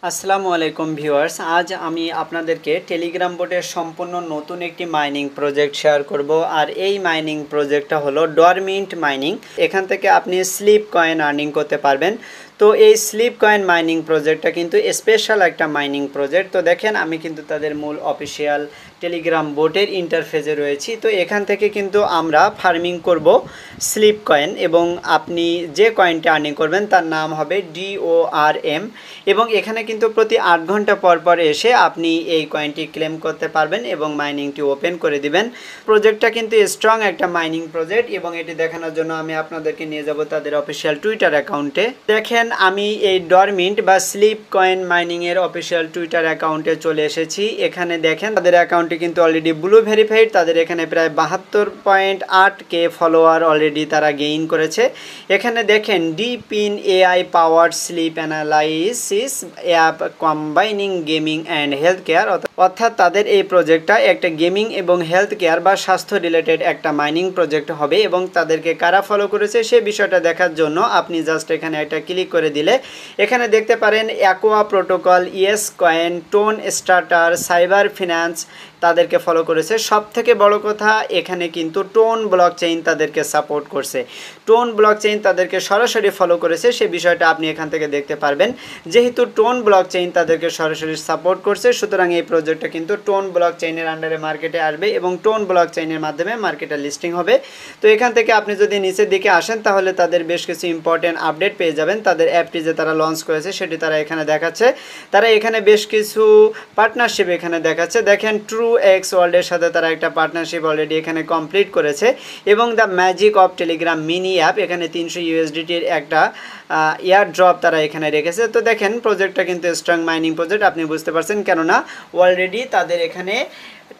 আসসালামু আলাইকুম ভিউয়ার্স, আজ আমি আপনাদেরকে টেলিগ্রাম বোটের সম্পূর্ণ নতুন একটি মাইনিং প্রজেক্ট শেয়ার করব। আর এই মাইনিং প্রজেক্টটা হলো ডরমিন্ট মাইনিং। এখান থেকে আপনি স্লিপ কয়েন আর্নিং করতে পারবেন। তো এই স্লিপ কয়েন মাইনিং প্রজেক্টটা কিন্তু স্পেশাল একটা মাইনিং প্রজেক্ট। তো দেখেন, আমি কিন্তু তাদের মূল অফিসিয়াল টেলিগ্রাম বোটের ইন্টারফেসে রয়েছি। তো এখান থেকে কিন্তু আমরা ফার্মিং করব স্লিপ কয়েন, এবং আপনি যে কয়েনটা আর্নিং করবেন তার নাম হবে DORM। এবং এখানে কিন্তু প্রতি 8 ঘন্টা পর পর এসে আপনি এই কয়েনটি ক্লেম করতে পারবেন এবং মাইনিংটি ওপেন করে দিবেন। প্রজেক্টটা কিন্তু স্ট্রং একটা মাইনিং প্রজেক্ট, এবং এটি দেখানোর জন্য আমি আপনাদেরকে নিয়ে যাব তাদের অফিসিয়াল টুইটার অ্যাকাউন্টে। দেখেন, আমি এই ডরমিন্ট বা স্লিপ কয়েন মাইনিংয়ের অফিসিয়াল টুইটার অ্যাকাউন্টে চলে এসেছি। এখানে দেখেন, তাদের অ্যাকাউন্টটি কিন্তু অলরেডি ব্লু ভেরিফাইড। তাদের এখানে প্রায় 72.8K ফলোয়ার অলরেডি তারা গেইন করেছে। এখানে দেখেন, ডিপিন AI powered sleep analysis app combining gaming and health care, অর্থাৎ তাদের এই প্রজেক্টটা একটা গেমিং এবং হেলথ কেয়ার বা স্বাস্থ্য রিলেটেড একটা মাইনিং প্রজেক্ট হবে। এবং তাদেরকে কারা ফলো করেছে সে বিষয়টা দেখার জন্য আপনি জাস্ট এখানে একটা ক্লিক করে দিলে এখানে দেখতে পারেন aqua protocol, yes coin, tone starter, cyber finance তাদেরকে ফলো করেছে। সব থেকে বড় কথা, এখানে কিন্তু টোন ব্লক চেইন তাদেরকে সাপোর্ট করছে। টোন ব্লক চেইন তাদেরকে সরাসরি ফলো করেছে, সে বিষয়টা আপনি এখান থেকে দেখতে পারবেন। যেহেতু টোন ব্লক চেইন তাদেরকে সরাসরি সাপোর্ট করছে, সুতরাং এই প্রজেক্টটা কিন্তু টোন ব্লক চেইনের আন্ডারে মার্কেটে আসবে এবং টোন ব্লক চেইনের মাধ্যমে মার্কেটে লিস্টিং হবে। তো এখান থেকে আপনি যদি নিচের দিকে আসেন তাহলে তাদের বেশ কিছু ইম্পর্টেন্ট আপডেট পেয়ে যাবেন। তাদের অ্যাপটি যে তারা লঞ্চ করেছে সেটি তারা এখানে দেখাচ্ছে। তারা এখানে বেশ কিছু পার্টনারশিপ এখানে দেখাচ্ছে। দেখেন, ট্রু এক্স ওয়ার্ল্ডের সাথে তারা একটা পার্টনারশিপ অলরেডি এখানে কমপ্লিট করেছে, এবং the magic of Telegram mini app এখানে 300 USDTর একটা এয়ার ড্রপ তারা এখানে রেখেছে। তো দেখেন, প্রজেক্টটা কিন্তু স্ট্রং মাইনিং প্রজেক্ট, আপনি বুঝতে পারছেন, কেননা অলরেডি তাদের এখানে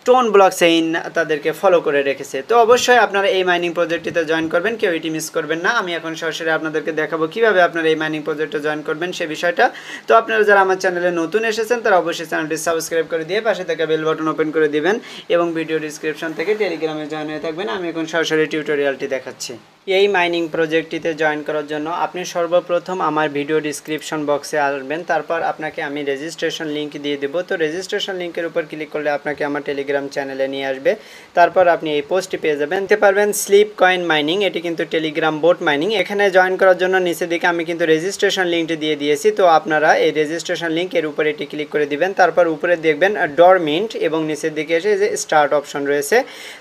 টোন ব্লক চেইন তাদেরকে ফলো করে রেখেছে। তো অবশ্যই আপনারা এই মাইনিং প্রজেক্টটিতে জয়েন করবেন, কেউ এটি মিস করবেন না। আমি এখন সরাসরি আপনাদেরকে দেখাবো কিভাবে আপনারা এই মাইনিং প্রজেক্টে জয়েন করবেন সে বিষয়টা। তো আপনারা যারা আমার চ্যানেলে নতুন এসেছেন তারা অবশ্যই চ্যানেলটি সাবস্ক্রাইব করে দিয়ে পাশে থাকা বেল বাটন ওপেন করে দিবেন, এবং ভিডিও ডিসক্রিপশন থেকে টেলিগ্রামে জয়েন হয়ে থাকবেন। আমি এখন সরাসরি টিউটোরিয়ালটি দেখাচ্ছি। এই মাইনিং প্রজেক্টটিতে জয়েন করার জন্য আপনি সর্বপ্রথম আমার ভিডিও ডিসক্রিপশন বক্সে আসবেন। তারপর আপনাকে আমি রেজিস্ট্রেশন লিঙ্ক দিয়ে দেবো। তো রেজিস্ট্রেশন লিঙ্কের উপর ক্লিক করলে আপনাকে আমার টেলিগ্রাম চ্যানেলে নিয়ে আসবে। তারপর আপনি এই পোস্টটি পেয়ে যাবেন, দেখতে পারবেন স্লিপ কয়েন মাইনিং। এটি কিন্তু টেলিগ্রাম বোট মাইনিং। এখানে জয়েন করার জন্য নিচের দিকে আমি কিন্তু রেজিস্ট্রেশন লিঙ্কটি দিয়ে দিয়েছি। তো আপনারা এই রেজিস্ট্রেশন লিঙ্কের উপরে এটি ক্লিক করে দিবেন। তারপর উপরে দেখবেন ডরমিন্ট, এবং নিচের দিকে এসে যে স্টার্ট অপশন রয়েছে,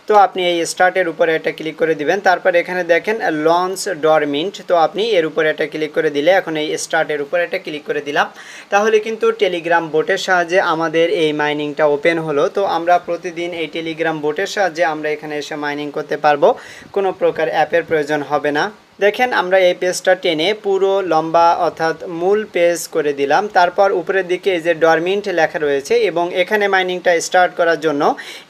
তো আপনি এই স্টার্টের উপরে একটা ক্লিক করে দিবেন। তারপর এখানে দেখেন লঞ্চ ডরমিন্ট, তো আপনি এর উপরে একটা ক্লিক করে দিলে, এখন এই স্টার্টের উপরে একটা ক্লিক করে দিলাম, তাহলে কিন্তু টেলিগ্রাম বোটের সাহায্যে আমাদের এই মাইনিংটা ওপেন হলো। তো আমরা প্রতিদিন এই টেলিগ্রাম বোটের সাহায্যে আমরা এখানে এসে মাইনিং করতে পারবো, কোনো প্রকার অ্যাপের প্রয়োজন হবে না। দেখেন, আমরা এই পেজটা টেনে পুরো লম্বা অর্থাৎ মূল পেজ করে দিলাম। তারপর উপরের দিকে এই যে ডরমিন্ট লেখা রয়েছে, এবং এখানে মাইনিংটা স্টার্ট করার জন্য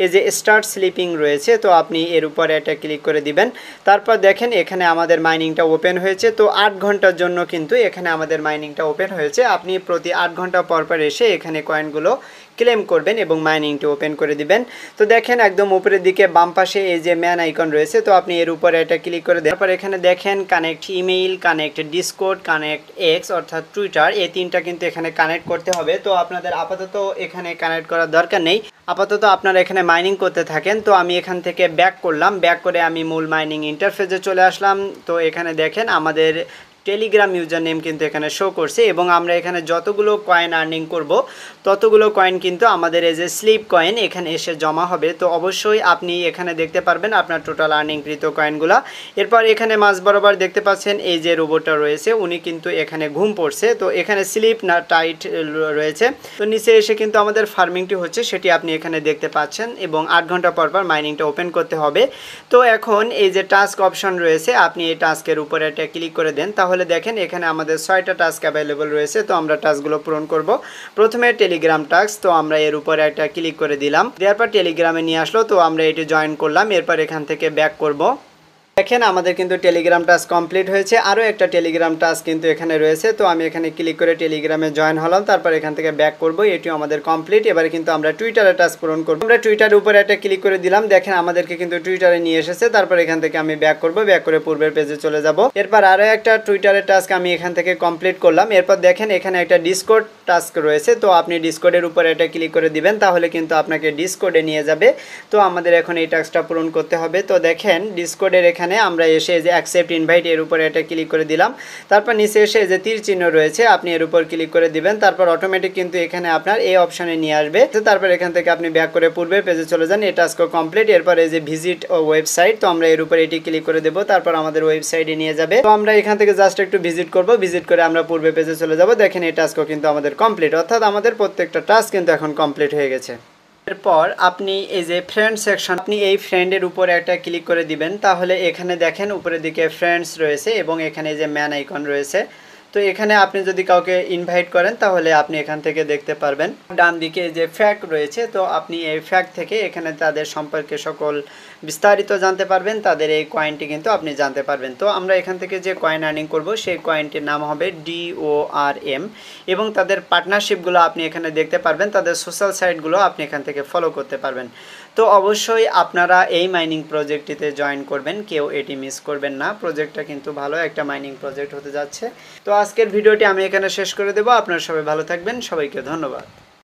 এই যে স্টার্ট স্লিপিং রয়েছে, তো আপনি এর উপরে একটা ক্লিক করে দিবেন। তারপর দেখেন, এখানে আমাদের মাইনিংটা ওপেন হয়েছে। তো 8 ঘন্টার জন্য কিন্তু এখানে আমাদের মাইনিংটা ওপেন হয়েছে। আপনি প্রতি 8 ঘন্টা পর পর এসে এখানে কয়েনগুলো ক্লেম করবেন এবং মাইনিংটি ওপেন করে দিবেন। তো দেখেন, একদম উপরের দিকে বাম পাশে এই যে ম্যান আইকন রয়েছে, তো আপনি এর উপরে একটা ক্লিক করে দেন। তারপর এখানে দেখেন connect email, connect Discord, connect x অর্থাৎ টুইটার, এই তিনটা কিন্তু এখানে কানেক্ট করতে হবে। তো আপনাদের আপাতত এখানে কানেক্ট করার দরকার নেই, আপাতত আপনারা এখানে মাইনিং করতে থাকেন। তো আমি এখান থেকে ব্যাক করলাম, ব্যাক করে আমি মূল মাইনিং ইন্টারফেসে চলে আসলাম। তো এখানে দেখেন আমাদের টেলিগ্রাম ইউজার নেম কিন্তু এখানে শো করছে, এবং আমরা এখানে যতগুলো কয়েন আর্নিং করব ততগুলো কয়েন কিন্তু আমাদের এই যে স্লিপ কয়েন এখানে এসে জমা হবে। তো অবশ্যই আপনি এখানে দেখতে পারবেন আপনার টোটাল আর্নিংকৃত কয়েনগুলো। এরপর এখানে মাঝ বরাবর দেখতে পাচ্ছেন এই যে রোবটটা রয়েছে, উনি কিন্তু এখানে ঘুম পড়ছে। তো এখানে স্লিপ না টাইট রয়েছে। তো নিচে এসে কিন্তু আমাদের ফার্মিংটি হচ্ছে, সেটি আপনি এখানে দেখতে পাচ্ছেন, এবং 8 ঘন্টা পর পর মাইনিংটা ওপেন করতে হবে। তো এখন এই যে টাস্ক অপশন রয়েছে, আপনি এই টাস্কের উপরে একটা ক্লিক করে দেন। তাহলে দেখেন, এখানে আমাদের 6টা টাস্ক অ্যাভেলেবল রয়েছে। তো আমরা টাস্কগুলো পূরণ করব। প্রথমে টেলিগ্রাম টাস্ক, তো আমরা এর উপরে একটা ক্লিক করে দিলাম, দেওয়ার পর টেলিগ্রামে নিয়ে আসলো। তো আমরা এটি জয়েন করলাম, এরপর এখান থেকে ব্যাক করব। দেখেন, আমাদের কিন্তু টেলিগ্রাম টাস্ক কমপ্লিট হয়েছে। আরও একটা টেলিগ্রাম টাস্ক কিন্তু এখানে রয়েছে। তো আমি এখানে ক্লিক করে টেলিগ্রামে জয়েন হলাম, তারপর এখান থেকে ব্যাক করব। এটিও আমাদের কমপ্লিট। এবারে কিন্তু আমরা টুইটারে টাস্ক পূরণ করব। আমরা টুইটারের উপরে একটা ক্লিক করে দিলাম, দেখেন আমাদেরকে কিন্তু টুইটারে নিয়ে এসেছে। তারপর এখান থেকে আমি ব্যাক করব, ব্যাক করে পূর্বের পেজে চলে যাব। এরপর আরও একটা টুইটারের টাস্ক আমি এখান থেকে কমপ্লিট করলাম। এরপর দেখেন, এখানে একটা ডিসকর্ড টাস্ক রয়েছে। তো আপনি ডিসকর্ডের উপর এটা ক্লিক করে দিবেন, তাহলে কিন্তু আপনাকে ডিসকর্ডে নিয়ে যাবে। তো আমাদের এখন এই টাস্কটা পূরণ করতে হবে। তো দেখেন ডিসকর্ডের এখানে আমরা এসে যে অ্যাকসেপ্ট ইনভাইট এর উপরে এটা ক্লিক করে দিলাম। তারপর নিচে এসে যে তীর চিহ্ন রয়েছে আপনি এর উপর ক্লিক করে দিবেন। তারপর অটোমেটিক কিন্তু এখানে আপনার এই অপশনে নিয়ে আসবে। তারপর এখান থেকে আপনি ব্যাক করে পূর্বের পেজে চলে যান। এই টাস্ক কমপ্লিট। এরপর এই যে ভিজিট ওয়েবসাইট, তো আমরা এর উপর এটি ক্লিক করে দেব। তারপর আমাদের ওয়েবসাইটে নিয়ে যাবে। তো আমরা এখান থেকে জাস্ট একটু ভিজিট করব, ভিজিট করে আমরা পূর্বে পেজে চলে যাব। দেখেন এই টাস্কও কিন্তু আমাদের কমপ্লিট, অর্থাৎ আমাদের প্রত্যেকটা টাস্ক কিন্তু এখন কমপ্লিট হয়ে গেছে। এরপর আপনি এই যে ফ্রেন্ড সেকশন, আপনি এই ফ্রেন্ডের উপরে একটা ক্লিক করে দিবেন। তাহলে এখানে দেখেন উপরের দিকে ফ্রেন্ডস রয়েছে এবং এখানে যে ম্যান আইকন রয়েছে। তো এখানে আপনি যদি কাউকে ইনভাইট করেন তাহলে আপনি এখান থেকে দেখতে পারবেন। ডান দিকে যে ফ্যাক্ট রয়েছে, তো আপনি এই ফ্যাক্ট থেকে এখানে তাদের সম্পর্কে সকল বিস্তারিত জানতে পারবেন, তাদের এই কয়েনটি কিন্তু আপনি জানতে পারবেন। তো আমরা এখান থেকে যে কয়েন আর্নিং করব সেই কয়েনটির নাম হবে DORM এবং তাদের পার্টনারশিপগুলো আপনি এখানে দেখতে পারবেন, তাদের সোশ্যাল সাইটগুলো আপনি এখান থেকে ফলো করতে পারবেন। তো অবশ্যই আপনারা এই মাইনিং প্রজেক্টটিতে জয়েন করবেন, কেউ এটি মিস করবেন না। প্রজেক্টটা কিন্তু ভালো একটা মাইনিং প্রজেক্ট হতে যাচ্ছে। তো আজকের ভিডিওটি আমি এখানে শেষ করে দেব। আপনারা সবাই ভালো থাকবেন, সবাইকে ধন্যবাদ।